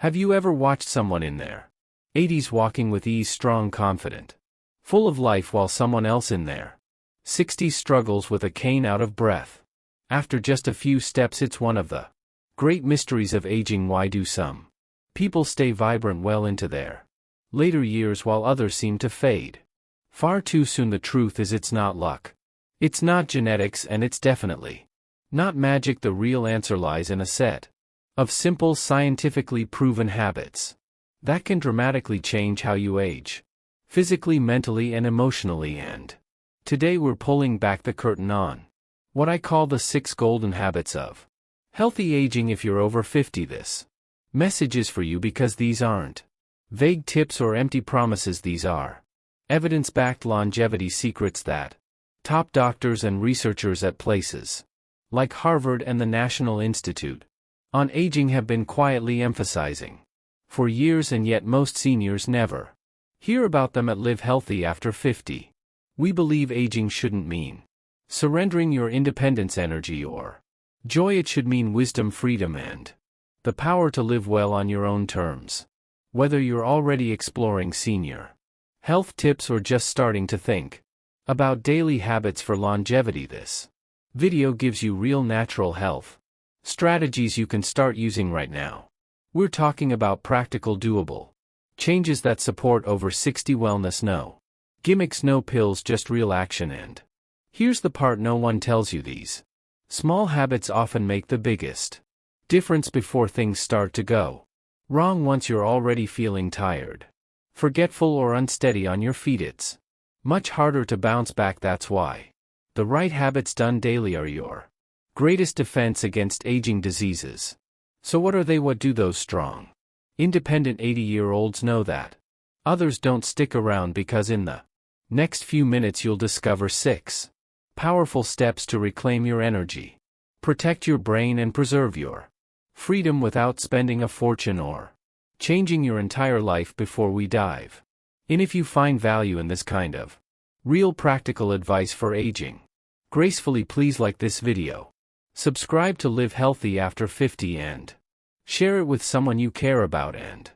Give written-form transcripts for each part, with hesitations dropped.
Have you ever watched someone in their 80s walking with ease, strong, confident, full of life, while someone else in their 60s struggles with a cane, out of breath after just a few steps? It's one of the great mysteries of aging. Why do some people stay vibrant well into their later years while others seem to fade far too soon? The truth is, it's not luck, it's not genetics, and it's definitely not magic. The real answer lies in a set of simple, scientifically proven habits that can dramatically change how you age, physically, mentally, and emotionally. And today we're pulling back the curtain on what I call the 6 golden habits of healthy aging. If you're over 50, this message is for you, because these aren't vague tips or empty promises. These are evidence-backed longevity secrets that top doctors and researchers at places like Harvard and the National Institute on Aging have been quietly emphasizing for years, and yet most seniors never hear about them. At Live Healthy After 50, we believe aging shouldn't mean surrendering your independence, energy, or joy. It should mean wisdom, freedom, and the power to live well on your own terms. Whether you're already exploring senior health tips or just starting to think about daily habits for longevity, this video gives you real, natural health strategies you can start using right now. We're talking about practical, doable changes that support over 60 wellness. No gimmicks, no pills, just real action. And here's the part no one tells you: these small habits often make the biggest difference before things start to go wrong. Once you're already feeling tired, forgetful, or unsteady on your feet, it's much harder to bounce back. That's why the right habits done daily are your greatest defense against aging diseases. So what are they? What do those strong, independent 80-year-olds know that others don't? Stick around, because in the next few minutes you'll discover 6 powerful steps to reclaim your energy, protect your brain, and preserve your freedom without spending a fortune or changing your entire life. Before we dive in, if you find value in this kind of real practical advice for aging gracefully, please like this video, subscribe to Live Healthy After 50, and share it with someone you care about. And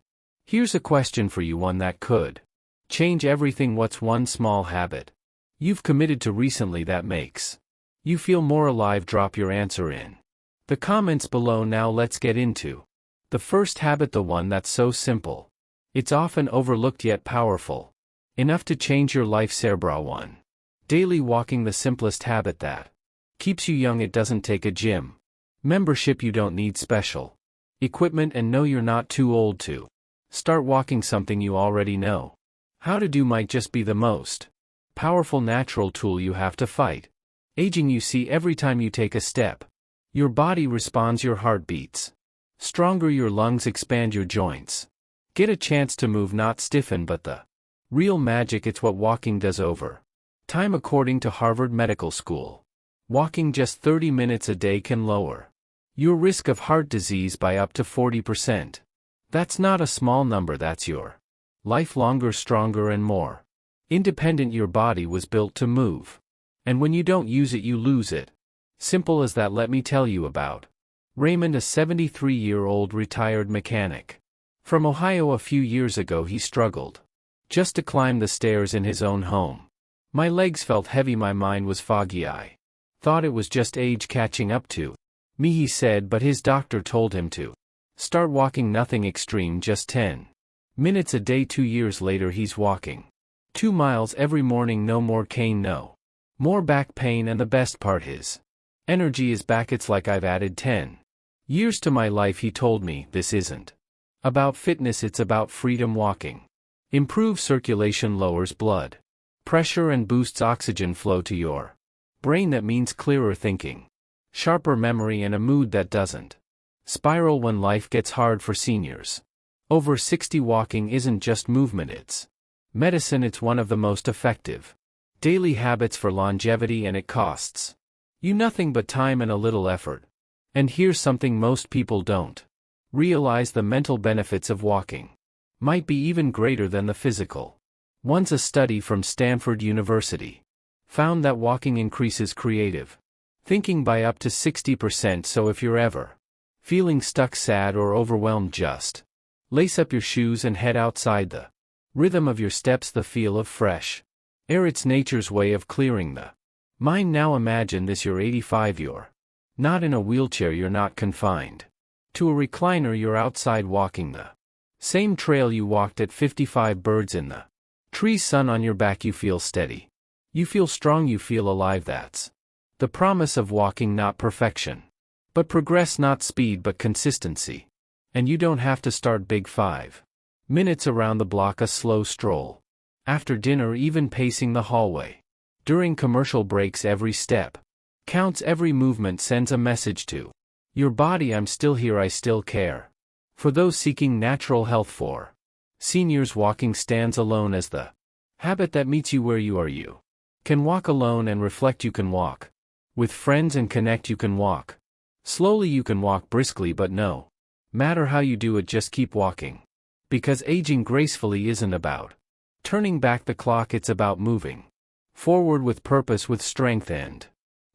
here's a question for you, one that could change everything. What's one small habit you've committed to recently that makes you feel more alive? Drop your answer in the comments below. Now let's get into the first habit, the one that's so simple it's often overlooked yet powerful enough to change your life. Cerebra 1. Daily walking, the simplest habit that keeps you young. It doesn't take a gym membership, you don't need special equipment, and no, you're not too old to start walking. Something you already know how to do might just be the most powerful natural tool you have to fight aging. You see, every time you take a step, your body responds, your heart beats stronger, your lungs expand, your joints get a chance to move, not stiffen. But the real magic, it's what walking does over time. According to Harvard Medical School, walking just 30 minutes a day can lower your risk of heart disease by up to 40%. That's not a small number. That's your life longer, stronger, and more independent. Your body was built to move, and when you don't use it, you lose it. Simple as that. Let me tell you about Raymond, a 73-year-old retired mechanic from Ohio. A few years ago, he struggled just to climb the stairs in his own home. My legs felt heavy, my mind was foggy. I thought it was just age catching up to me, he said, but his doctor told him to start walking. Nothing extreme, just 10 minutes a day. 2 years later, he's walking 2 miles every morning. No more cane, no more back pain, and the best part, his energy is back. It's like I've added 10 years to my life, he told me. This isn't about fitness, it's about freedom. Walking improves circulation, lowers blood pressure, and boosts oxygen flow to your brain. That means clearer thinking, sharper memory, and a mood that doesn't spiral when life gets hard. For seniors over 60, walking isn't just movement, it's medicine. It's one of the most effective daily habits for longevity, and it costs you nothing but time and a little effort. And here's something most people don't realize: the mental benefits of walking might be even greater than the physical. Once a study from Stanford University found that walking increases creative thinking by up to 60%. So if you're ever feeling stuck, sad, or overwhelmed, just Lace up your shoes and head outside. The rhythm of your steps, the feel of fresh air, it's nature's way of clearing the mind. Now imagine this: you're 85, you're not in a wheelchair, you're not confined to a recliner, you're outside walking the same trail you walked at 55. Birds in the trees, sun on your back, you feel steady. You feel strong, you feel alive. That's the promise of walking, not perfection, but progress, not speed but consistency. And you don't have to start big. 5 minutes around the block, a slow stroll after dinner, even pacing the hallway during commercial breaks, every step counts, every movement sends a message to your body: I'm still here, I still care. For those seeking natural health, for seniors, walking stands alone as the habit that meets you where you are. You can walk alone and reflect, you can walk with friends and connect, you can walk slowly, you can walk briskly, but no matter how you do it, just keep walking. Because aging gracefully isn't about turning back the clock, it's about moving forward with purpose, with strength, and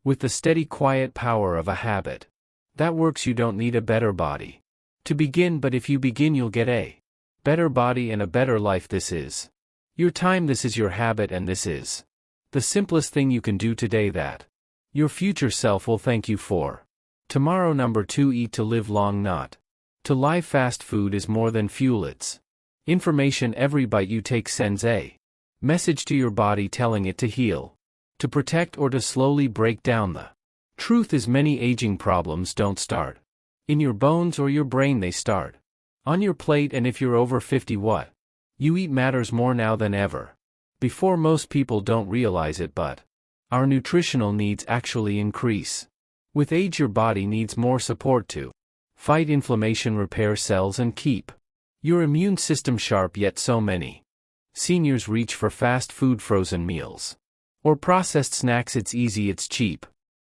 with the steady, quiet power of a habit that works. You don't need a better body to begin, but if you begin, you'll get a better body and a better life. This is your time, this is your habit, and this is the simplest thing you can do today that your future self will thank you for. Tomorrow. Number 2, eat to live long, not to lie. Fast food is more than fuel, it's information. Every bite you take sends a message to your body, telling it to heal, to protect, or to slowly break down. The truth is, many aging problems don't start in your bones or your brain, they start on your plate. And if you're over 50, what you eat matters more now than ever before. Most people don't realize it, but our nutritional needs actually increase with age. Your body needs more support to fight inflammation, repair cells, and keep your immune system sharp. Yet so many seniors reach for fast food, frozen meals, or processed snacks. It's easy, it's cheap,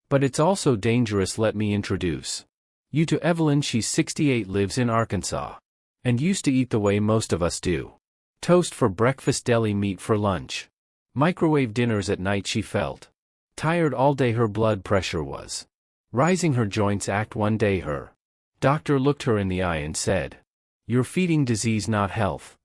but it's also dangerous. Let me introduce you to Evelyn. She's 68, lives in Arkansas, and used to eat the way most of us do. Toast for breakfast, deli meat for lunch, microwave dinners at night. She felt tired all day, her blood pressure was rising, her joints ached. One day her doctor looked her in the eye and said, "You're feeding disease, not health."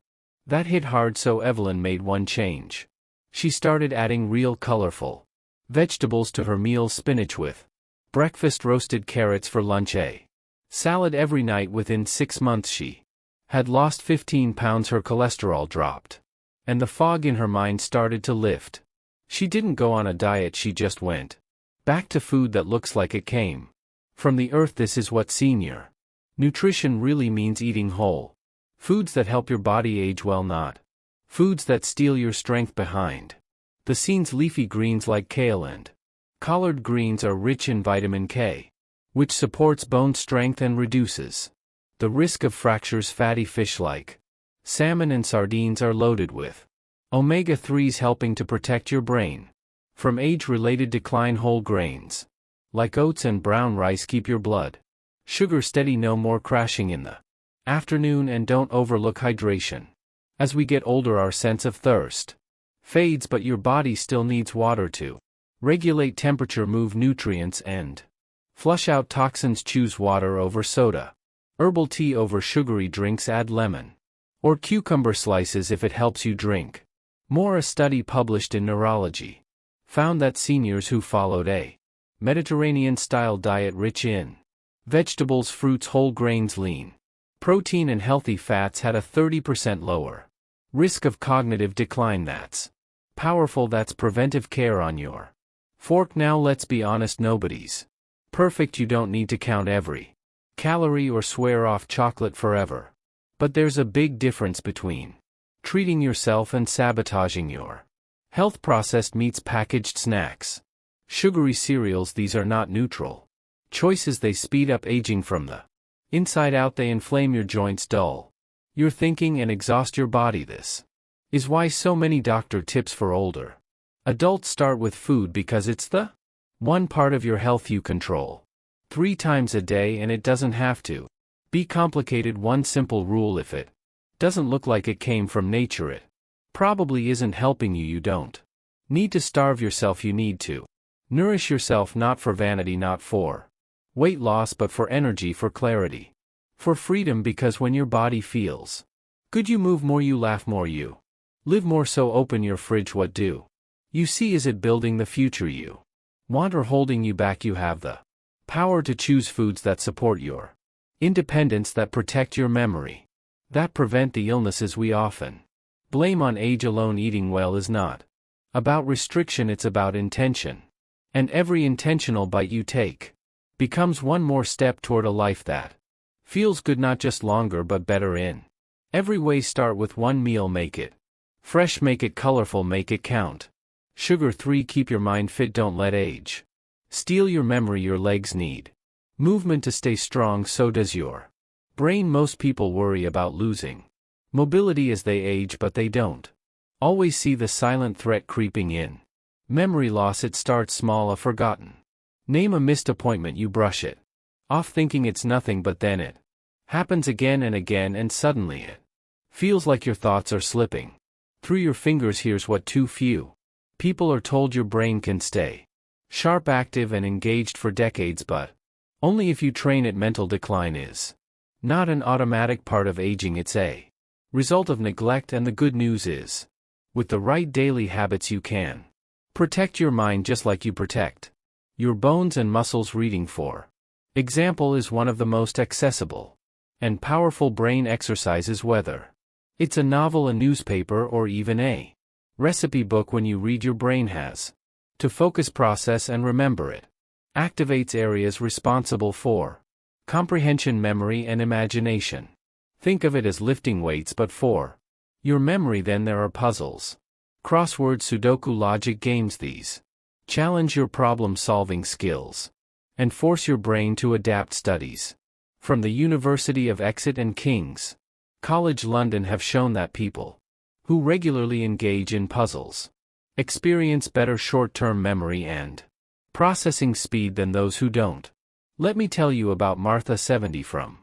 That hit hard, so Evelyn made one change. She started adding real, colorful vegetables to her meals: spinach with breakfast, roasted carrots for lunch, a salad every night. Within 6 months she had lost 15 pounds, her cholesterol dropped, and the fog in her mind started to lift. She didn't go on a diet, she just went back to food that looks like it came from the earth. This is what senior nutrition really means: eating whole foods that help your body age well, not foods that steal your strength behind the scenes. Leafy greens like kale and collard greens are rich in vitamin K, which supports bone strength and reduces the risk of fractures. Fatty fish like salmon and sardines are loaded with omega-3s, helping to protect your brain from age-related decline. Whole grains like oats and brown rice keep your blood sugar steady. No more crashing in the afternoon, and don't overlook hydration. As we get older, our sense of thirst fades, but your body still needs water to regulate temperature, move nutrients, and flush out toxins. Choose water over soda, herbal tea over sugary drinks. Add lemon or cucumber slices if it helps you drink more. A study published in Neurology found that seniors who followed a Mediterranean-style diet rich in vegetables, fruits, whole grains, lean protein, and healthy fats had a 30% lower risk of cognitive decline. That's powerful. That's preventive care on your fork. Now let's be honest, nobody's perfect. You don't need to count every calorie or swear off chocolate forever. But there's a big difference between treating yourself and sabotaging your health. Processed meats, packaged snacks, sugary cereals, these are not neutral choices. They speed up aging from the inside out. They inflame your joints, dull your thinking, and exhaust your body. This is why so many doctor tips for older adults start with food, because it's the one part of your health you control 3 times a day, and it doesn't have to be complicated. One simple rule: if it doesn't look like it came from nature, it probably isn't helping you. You don't need to starve yourself, you need to nourish yourself, not for vanity, not for weight loss, but for energy, for clarity, For freedom, because when your body feels good, you move more, you laugh more, you live more. So open your fridge. What do you see? Is it building the future you want or holding you back? You have the power to choose foods that support your independence, that protect your memory, that prevent the illnesses we often blame on age alone. Eating well is not about restriction, it's about intention. And every intentional bite you take becomes one more step toward a life that feels good, not just longer but better in every way. Start with one meal, make it fresh, make it colorful, make it count. Sugar 3. Keep your mind fit, don't let age steal your memory. Your legs need movement to stay strong, so does your brain. Most people worry about losing mobility as they age, but they don't always see the silent threat creeping in. Memory loss, it starts small, a forgotten name, a missed appointment, you brush it off thinking it's nothing, but then it happens again and again, and suddenly it feels like your thoughts are slipping through your fingers. Here's what too few people are told: your brain can stay sharp, active, and engaged for decades, but only if you train it. Mental decline is not an automatic part of aging, it's a result of neglect, and the good news is, with the right daily habits, you can protect your mind just like you protect your bones and muscles. Reading, for example, is one of the most accessible and powerful brain exercises, whether it's a novel, a newspaper, or even a recipe book. When you read, your brain has to focus, process, and remember. It activates areas responsible for comprehension, memory, and imagination. Think of it as lifting weights, but for your memory. Then there are puzzles, crossword, Sudoku, logic games. These challenge your problem-solving skills and force your brain to adapt. Studies from the University of Exeter and King's College London have shown that people who regularly engage in puzzles experience better short-term memory and processing speed than those who don't. Let me tell you about Martha, 70, from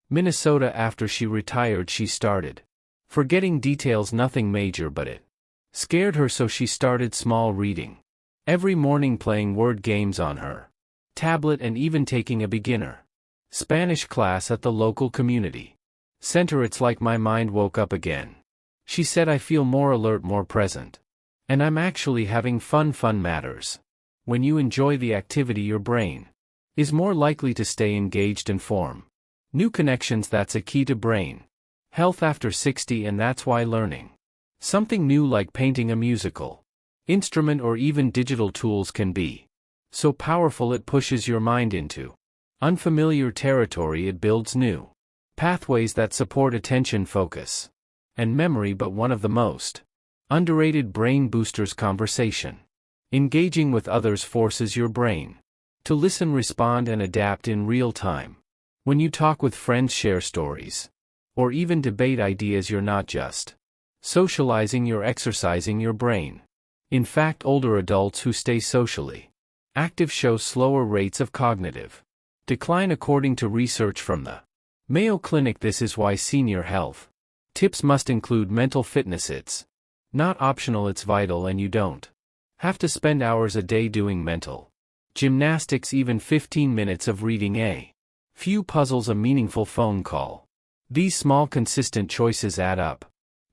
Minnesota. After she retired, she started forgetting details, nothing major, but it scared her, so she started small, reading every morning, playing word games on her tablet, and even taking a beginner Spanish class at the local community center. It's like my mind woke up again, she said. I feel more alert, more present, and I'm actually having fun. Fun matters. When you enjoy the activity, your brain is more likely to stay engaged and form new connections. That's a key to brain health after 60, and that's why learning something new like painting, a musical instrument, or even digital tools can be so powerful. It pushes your mind into unfamiliar territory. It builds new pathways that support attention, focus, and memory. But one of the most underrated brain boosters, conversation. Engaging with others forces your brain to listen, respond, and adapt in real time. When you talk with friends, share stories, or even debate ideas, you're not just socializing, you're exercising your brain. In fact, older adults who stay socially active show slower rates of cognitive decline, according to research from the Mayo Clinic. This is why senior health tips must include mental fitness. It's not optional, it's vital, and you don't have to spend hours a day doing mental gymnastics. Even 15 minutes of reading, a few puzzles, a meaningful phone call. These small, consistent choices add up.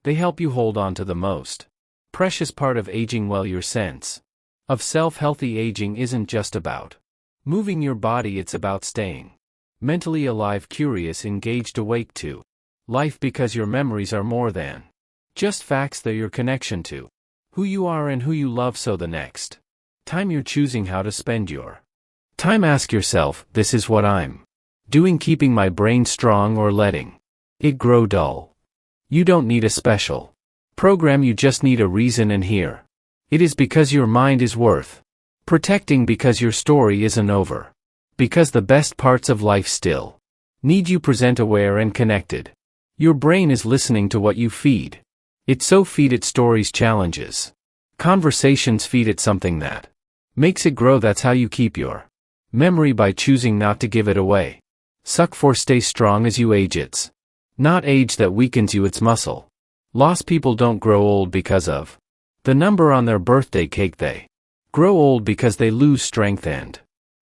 They help you hold on to the most precious part of aging well, your sense of self. Healthy aging isn't just about moving your body, it's about staying mentally alive, curious, engaged, awake to life, because your memories are more than just facts. They're your connection to who you are and who you love. So the next time you're choosing how to spend your time, ask yourself, this is what I'm doing, keeping my brain strong or letting it grow dull. You don't need a special program, you just need a reason, and here it is: because your mind is worth protecting, because your story isn't over, because the best parts of life still need you present, aware, and connected. Your brain is listening to what you feed it, so feed it stories, challenges, conversations. Feed it something that makes it grow. That's how you keep your memory, by choosing not to give it away. Suck 4. Stay strong as you age. It's not age that weakens you, it's muscle loss. People don't grow old because of the number on their birthday cake. They grow old because they lose strength, and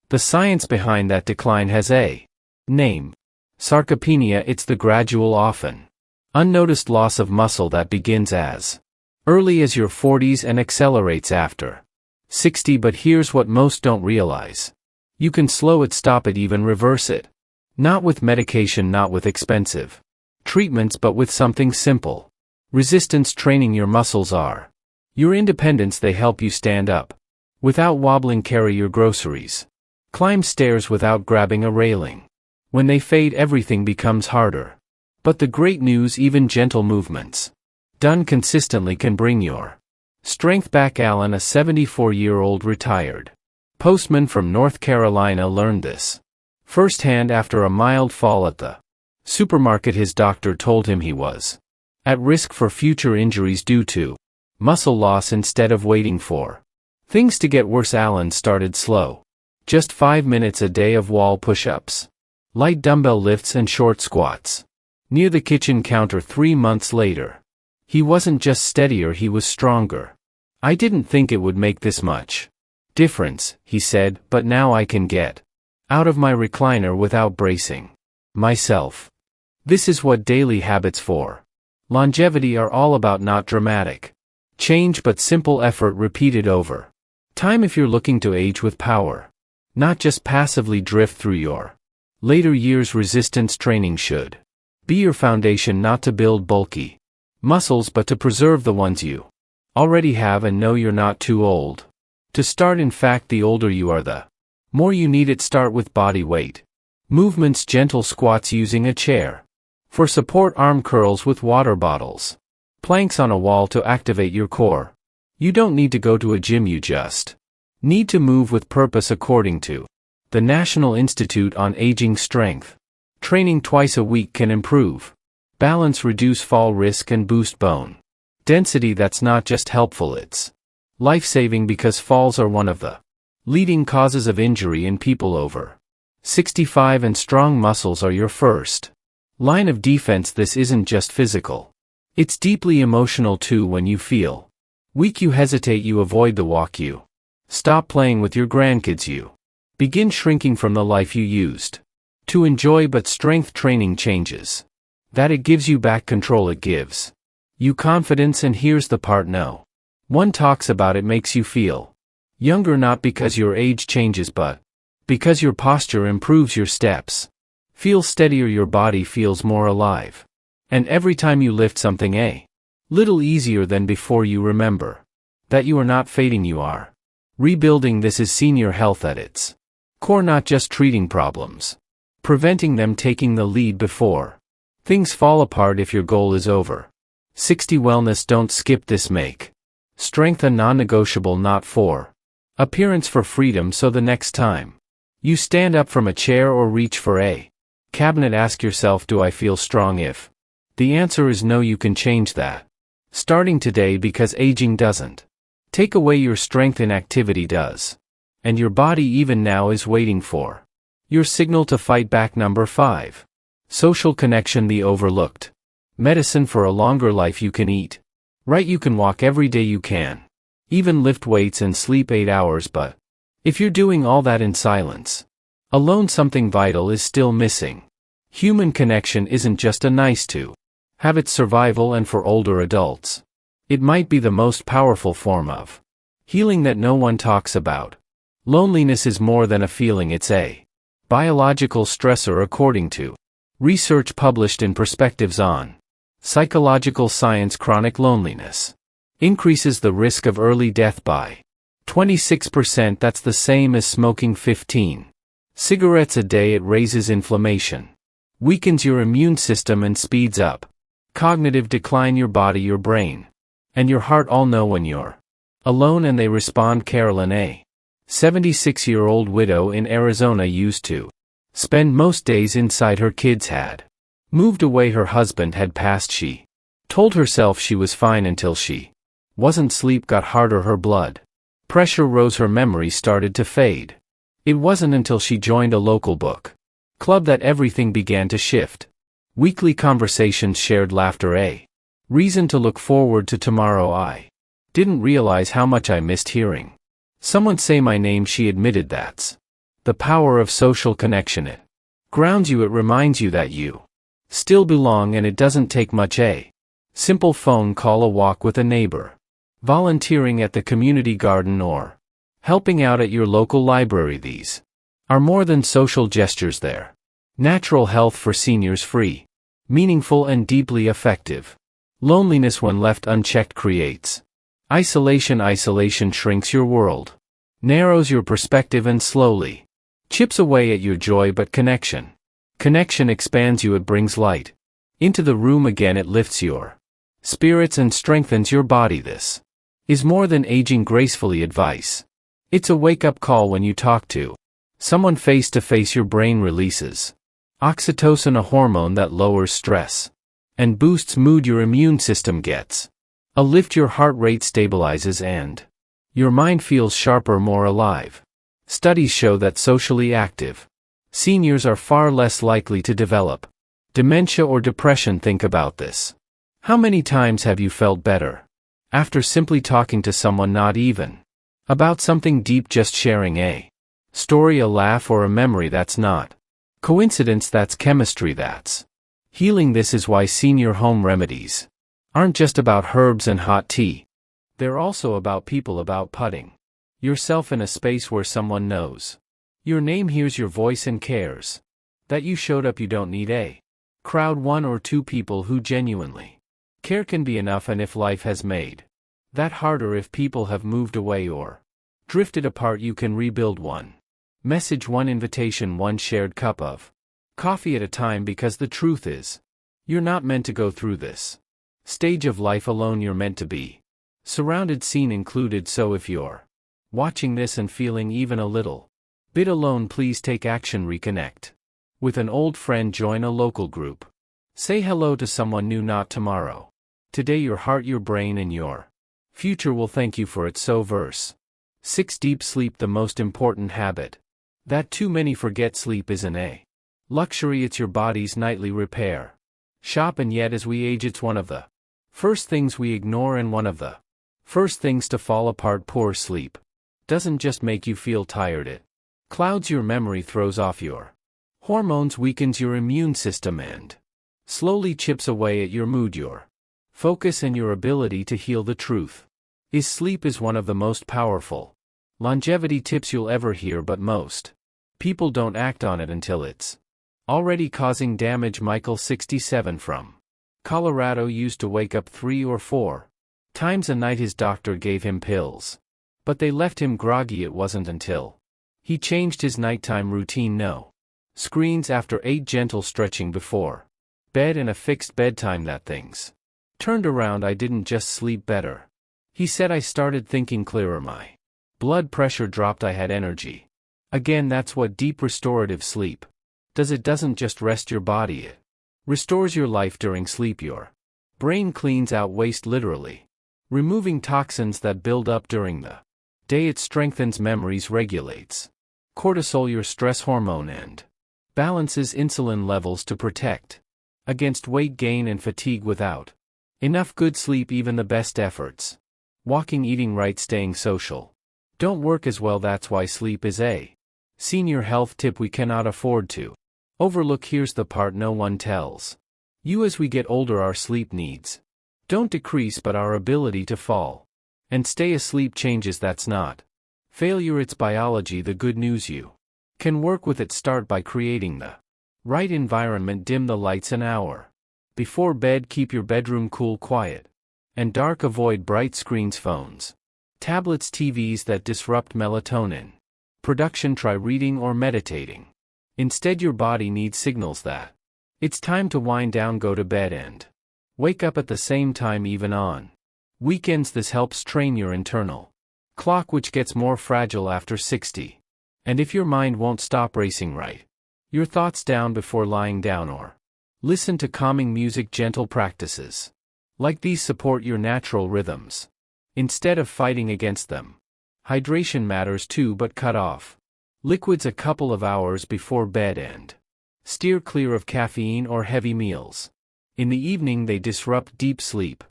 the science behind that decline has a name: Sarcopenia, it's the gradual, often unnoticed loss of muscle that begins as early as your 40s and accelerates after 60. But here's what most don't realize. You can slow it, stop it, even reverse it. Not with medication, not with expensive treatments, but with something simple. Resistance training. Your muscles are your independence. They help you stand up without wobbling, carry your groceries, climb stairs without grabbing a railing. When they fade, everything becomes harder. But the great news, even gentle movements done consistently can bring your strength back. Alan, a 74-year-old retired postman from North Carolina, learned this firsthand after a mild fall at the supermarket. His doctor told him he was at risk for future injuries due to muscle loss. Instead of waiting for things to get worse, Alan started slow. Just 5 minutes a day of wall push-ups, light dumbbell lifts, and short squats near the kitchen counter. 3 months later, he wasn't just steadier, he was stronger. I didn't think it would make this much difference, he said, but now I can get out of my recliner without bracing myself. This is what daily habits for longevity are all about. Not dramatic change, but simple effort repeated over time. If you're looking to age with power, not just passively drift through your later years, resistance training should be your foundation, not to build bulky muscles, but to preserve the ones you already have. And know you're not too old to start. In fact, the older you are, the more you need it. Start with body weight movements, gentle squats using a chair for support, arm curls with water bottles, planks on a wall to activate your core. You don't need to go to a gym, you just need to move with purpose. According to the National Institute on Aging, strength training twice a week can improve balance, reduce fall risk, and boost bone density. That's not just helpful, it's life-saving, because falls are one of the leading causes of injury in people over 65, and strong muscles are your first line of defense. This isn't just physical, it's deeply emotional too. When you feel weak, you hesitate, you avoid the walk, you stop playing with your grandkids, you begin shrinking from the life you used to enjoy. But strength training changes that. It gives you back control, it gives you confidence. And here's the part no one talks about: it makes you feel younger, not because your age changes, but because your posture improves. Your steps feel steadier, your body feels more alive, and every time you lift something a little easier than before, you remember that you are not fading, you are rebuilding. This is senior health at its core, not just treating problems, preventing them, taking the lead before things fall apart. If your goal is over 60 wellness, don't skip this. Make strength a non-negotiable, not for appearance, for freedom. So the next time you stand up from a chair or reach for a cabinet, ask yourself, do I feel strong? If the answer is no, you can change that starting today, because aging doesn't take away your strength, inactivity does. And your body, even now, is waiting for your signal to fight back. Number 5. Social connection, the overlooked medicine for a longer life. You can eat right, you can walk every day, you can even lift weights and sleep 8 hours, but if you're doing all that in silence alone, something vital is still missing. Human connection isn't just a nice to have, it's survival. And for older adults, it might be the most powerful form of healing that no one talks about. Loneliness is more than a feeling, it's a biological stressor. According to research published in Perspectives on Psychological Science, chronic loneliness increases the risk of early death by 26%. That's the same as smoking 15 cigarettes a day. It raises inflammation, weakens your immune system, and speeds up cognitive decline. Your body, your brain, and your heart all know when you're alone, and they respond. Carolyn, a 76-year-old widow in Arizona, used to spend most days inside. Her kids had moved away, her husband had passed. She told herself she was fine until she wasn't. Sleep got harder, her blood pressure rose, her memory started to fade. It wasn't until she joined a local book club that everything began to shift. Weekly conversations, shared laughter, a reason to look forward to tomorrow. I didn't realize how much I missed hearing someone say my name, she admitted. That's the power of social connection. It Grounds you, it reminds you that you still belong, and it doesn't take much. A simple phone call, a walk with a neighbor, volunteering at the community garden, or helping out at your local library. These are more than social gestures, they're natural health for seniors, free, meaningful, and deeply effective. Loneliness, when left unchecked, creates isolation. Isolation shrinks your world, narrows your perspective, and slowly chips away at your joy. But connection expands you. It brings light into the room again. It lifts your spirits and strengthens your body. This is more than aging gracefully advice. It's a wake-up call. When you talk to someone face to face, your brain releases oxytocin, a hormone that lowers stress and boosts mood. Your immune system gets a lift, your heart rate stabilizes, and your mind feels sharper, more alive. Studies show that socially active seniors are far less likely to develop dementia or depression. Think about this. How many times have you felt better after simply talking to someone, not even about something deep, just sharing a story, a laugh, or a memory? That's not coincidence, that's chemistry, that's healing. This is why senior home remedies aren't just about herbs and hot tea. They're also about people, about putting yourself in a space where someone knows your name, hears your voice, and cares that you showed up. You don't need a crowd. One or two people who genuinely care can be enough. And if life has made that harder, if people have moved away or drifted apart, you can rebuild one message, one invitation, one shared cup of coffee at a time. Because the truth is, you're not meant to go through this stage of life alone. You're meant to be surrounded, seen, included. So if you're watching this and feeling even a little bit alone, please take action. Reconnect with an old friend, join a local group, say hello to someone new. Not tomorrow, today. Your heart, your brain, and your future will thank you for it. So verse 6, deep sleep, the most important habit that too many forget. Sleep isn't a luxury, it's your body's nightly repair shop. And yet as we age, it's one of the first things we ignore, and one of the first things to fall apart. Poor sleep doesn't just make you feel tired, it clouds your memory, throws off your hormones, weakens your immune system, and slowly chips away at your mood, your focus, and your ability to heal. The truth is, sleep is one of the most powerful longevity tips you'll ever hear, but most people don't act on it until it's already causing damage. Michael, 67, from Colorado, used to wake up 3 or 4 times a night. His doctor gave him pills, but they left him groggy. It wasn't until he changed his nighttime routine. No screens after 8, gentle stretching before bed, and a fixed bedtime, that things turned around. I didn't just sleep better, he said. I started thinking clearer. My blood pressure dropped. I had energy again. That's what deep restorative sleep does. It doesn't just rest your body, it restores your life. During sleep, your brain cleans out waste, literally removing toxins that build up during the day. It strengthens memories, regulates cortisol, your stress hormone, and balances insulin levels to protect against weight gain and fatigue. Without enough good sleep, even the best efforts, walking, eating right, staying social, don't work as well. That's why sleep is a senior health tip we cannot afford to overlook. Here's the part no one tells you. As we get older, our sleep needs don't decrease, but our ability to fall and stay asleep changes. That's not failure, it's biology. The good news, you can work with it. Start by creating the right environment. Dim the lights an hour before bed. Keep your bedroom cool, quiet, and dark. Avoid bright screens, phones, tablets, TVs that disrupt melatonin production. Try reading or meditating instead. Your body needs signals that it's time to wind down. Go to bed and wake up at the same time, even on weekends. This helps train your internal clock, which gets more fragile after 60. And if your mind won't stop racing, write your thoughts down before lying down, or listen to calming music. Gentle practices like these support your natural rhythms instead of fighting against them. Hydration matters too, but cut off liquids a couple of hours before bed and steer clear of caffeine or heavy meals. In the evening, they disrupt deep sleep.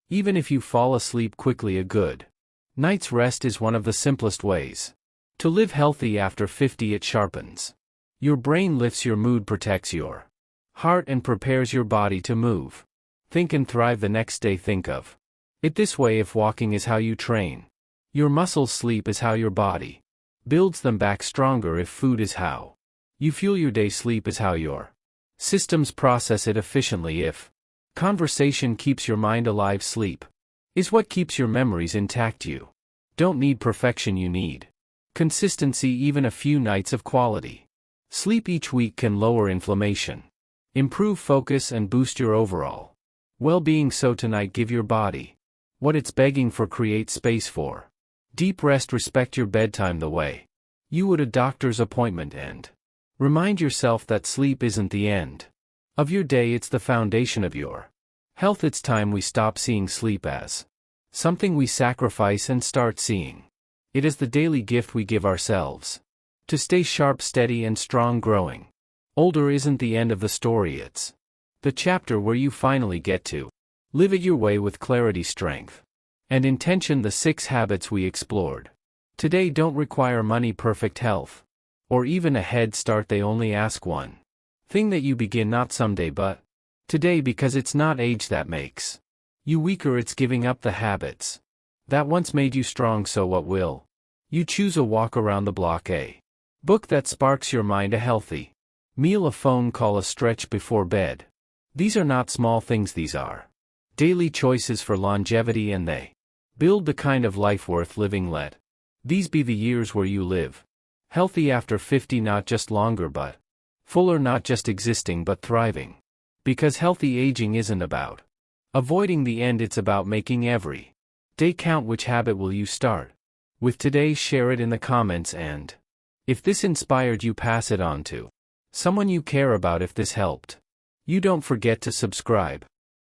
Even if you fall asleep quickly, a good night's rest is one of the simplest ways to live healthy. After 50, it sharpens Your brain lifts your mood, protects your heart, and prepares your body to move, think, and thrive the next day. Think of it this way: if walking is how you train your muscles, sleep is how your body builds them back stronger. If food is how you fuel your day, sleep is how your systems process it efficiently. If conversation keeps your mind alive, sleep is what keeps your memories intact. You don't need perfection, you need consistency. Even a few nights of quality sleep each week can lower inflammation, improve focus, and boost your overall well-being. So tonight, give your body what it's begging for. Create space for deep rest. Respect your bedtime the way you would a doctor's appointment, and remind yourself that sleep isn't the end of your day, it's the foundation of your health. It's time we stop seeing sleep as something we sacrifice and start seeing it as the daily gift we give ourselves to stay sharp, steady, and strong. Growing older isn't the end of the story, it's the chapter where you finally get to live it your way with clarity, strength, and intention. The 6 habits we explored today don't require money, perfect health, or even a head start. They only ask one thing: that you begin, not someday but today, because it's not age that makes you weaker, it's giving up the habits that once made you strong. So what will you choose? A walk around the block, a book that sparks your mind, a healthy meal, a phone call, a stretch before bed? These are not small things, these are daily choices for longevity, and they build the kind of life worth living. Let these be the years where you live healthy after 50, not just longer but fuller, not just existing but thriving. Because healthy aging isn't about avoiding the end, it's about making every day count. Which habit will you start with today? Share it in the comments, and if this inspired you, pass it on to someone you care about. If this helped you, don't forget to subscribe.